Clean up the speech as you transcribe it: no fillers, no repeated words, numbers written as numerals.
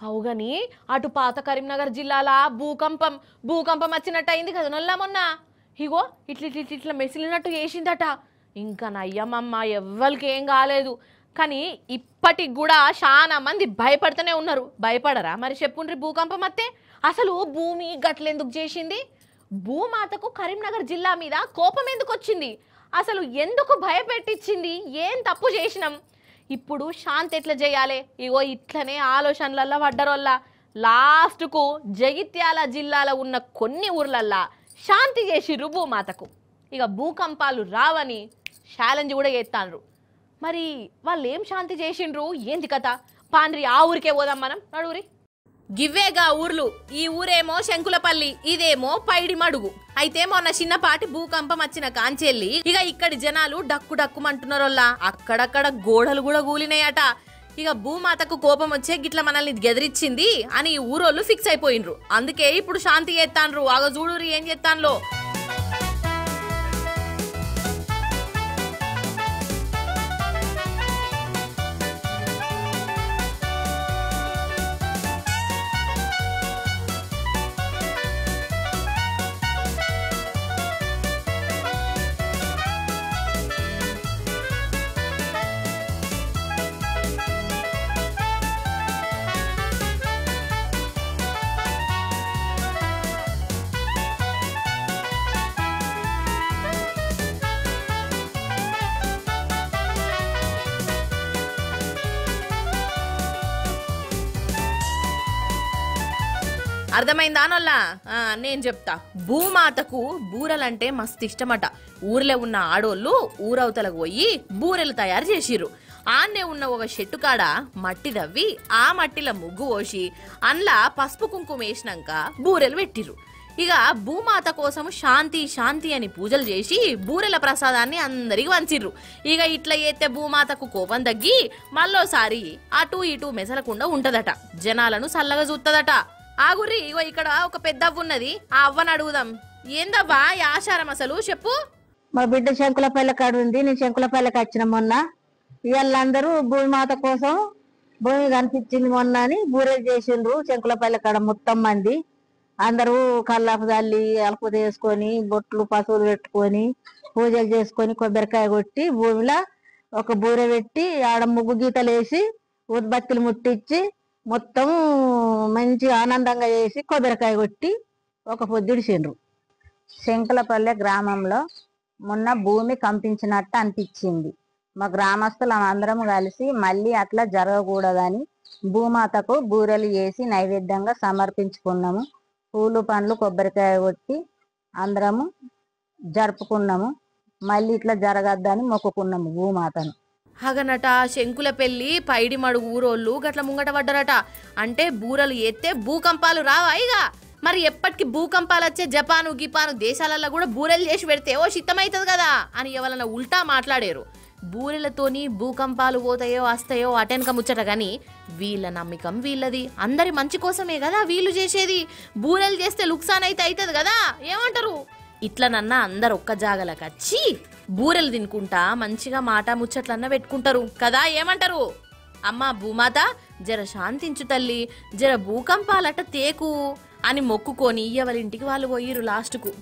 అవుగని అటు పాత కరీంనగర్ జిల్లాల భూకంపం వచ్చినట్టు అయింది కదా నొల్లా మొన్న. ఇగో ఇట్లా మెసిలినట్టు చేసిందట. ఇంకా నయ్యమమ్మ ఎవ్వరికి ఏం కాలేదు. కానీ ఇప్పటికి కూడా చాలా మంది భయపడుతూనే ఉన్నారు. భయపడరా మరి చెప్పుండ్రి భూకంపం అత్తే అసలు భూమి గట్లెందుకు చేసింది? భూమాతకు కరీంనగర్ జిల్లా మీద కోపం ఎందుకు వచ్చింది? అసలు ఎందుకు భయపెట్టించింది? ఏం తప్పు చేసినాం? ఇప్పుడు శాంతి ఎట్లా చేయాలి? ఇగో ఇట్లనే ఆలోచనలల్లో పడ్డరోల్లా లాస్ట్కు జగిత్యాల జిల్లాలో ఉన్న కొన్ని ఊర్లల్లా శాంతి చేసిర్రు భూమాతకు. ఇక భూకంపాలు రావని ఛాలెంజ్ కూడా చేస్తాండ్రు. మరి వాళ్ళు ఏం శాంతి చేసిండ్రు? ఏంది కథ? పాండ్రి ఆ ఊరికే పోదాం మనం. నడువురి. గివ్వేగా ఊర్లు. ఈ ఊరేమో శంకులపల్లి, ఇదేమో పైడి మడుగు. అయితే మొన్న చిన్నపాటి భూకంపం వచ్చిన కాంచెల్లి ఇక ఇక్కడి జనాలు డక్కుమంటున్నారోల్లా అక్కడక్కడ గోడలు కూడా కూలినాయట. ఇక భూమాతకు కోపం వచ్చే గిట్ల మనల్ని గెదిరించింది అని ఊరోళ్ళు ఫిక్స్ అయిపోయినరు. అందుకే ఇప్పుడు శాంతి చేస్తాండ్రు. ఆగ చూడురి ఏం చేస్తాన్లో. అర్థమైందానోల్లా? నేను చెప్తా. భూమాతకు బూరెలంటే మస్తు ఇష్టమట. ఊర్లో ఉన్న ఆడోళ్ళు ఊరవతలకు పోయి బూరెలు తయారు చేసిర్రు. ఆన్నే ఉన్న ఒక చెట్టు కాడ మట్టి దవ్వి ఆ మట్టిలో ముగ్గు పోసి అందులో పసుపు కుంకుమ వేసినాక బూరెలు పెట్టిర్రు. ఇక భూమాత కోసం శాంతి అని పూజలు చేసి బూరెల ప్రసాదాన్ని అందరికి వంచిర్రు. ఇక ఇట్లా చేస్తే భూమాతకు కోపం తగ్గి మళ్ళోసారి అటు ఇటు మెసలకుండా ఉంటదట. జనాలను చల్లగా చూస్తదట. ఆగుర్రి, ఇగో ఇక్కడ ఒక పెద్ద అవ్వ ఉన్నది. ఆ అవ్వని అడుగుదాం. ఏందవ్వా ఈ ఆచారం అసలు చెప్పు. మా బిడ్డ శంకులపల్లి కాడ ఉంది. నేను శంకులపల్లికి వచ్చిన మొన్న. వీళ్ళందరూ భూమిమాత కోసం భూమి కనిపించింది మొన్న అని బూరెలు చేసిండ్రు. శంకులపల్లి కాడ మొత్తం మంది అందరూ కల్లాపు తల్లి అలుపు చేసుకొని బొట్లు పశువులు పెట్టుకొని పూజలు చేసుకొని కొబ్బరికాయ కొట్టి భూమిలో ఒక బూరె పెట్టి ఆడ ముగ్గు గీతలు వేసి ఉద్బత్తులు ముట్టించి మొత్తం మంచి ఆనందంగా చేసి కొబ్బరికాయ కొట్టి ఒక పొద్దుడిసిండ్రు. శంకులపల్లె గ్రామంలో మొన్న భూమి కంపించినట్టు అనిపించింది. మా గ్రామస్తులు అందరం కలిసి మళ్ళీ అట్లా జరగకూడదని భూమాతకు బూరెలు చేసి నైవేద్యంగా సమర్పించుకున్నాము. పూలు పండ్లు కొబ్బరికాయ కొట్టి అందరము జరుపుకున్నాము. మళ్ళీ ఇట్లా జరగద్దని మొక్కుకున్నాము భూమాతను. హగనట శంకులపల్లి పైడి మడుగు ఊరోళ్ళు గట్ల ముంగట పడ్డరట. అంటే బూరలు ఎత్తే భూకంపాలు రావా? ఇక మరి ఎప్పటికి భూకంపాలు వచ్చే జపాను గిపాను దేశాలలో కూడా బూరెలు చేసి పెడితే ఓ చిత్తమవుతుంది కదా అని ఎవరన్నా ఉల్టా మాట్లాడారు. బూరెలతోని భూకంపాలు పోతాయో వస్తాయో అటెనక ముచ్చట గాని వీళ్ళ నమ్మకం వీళ్ళది. అందరి మంచి కోసమే కదా వీళ్ళు చేసేది. బూరెలు చేస్తే లుక్సాన్ అయితే అవుతుంది కదా. ఏమంటారు? ఇట్లనన్నా అందరు ఒక్క జాగలకు వచ్చి బూరెలు తినుకుంటా మంచిగా మాట ముచ్చట్లన్నా పెట్టుకుంటారు కదా. ఏమంటారు? అమ్మా భూమాత జర శాంతించు తల్లి, జర భూకంపాలట తేకు అని మొక్కుకొని ఎవరింటికి వాళ్ళు పోయిరు లాస్ట్కు.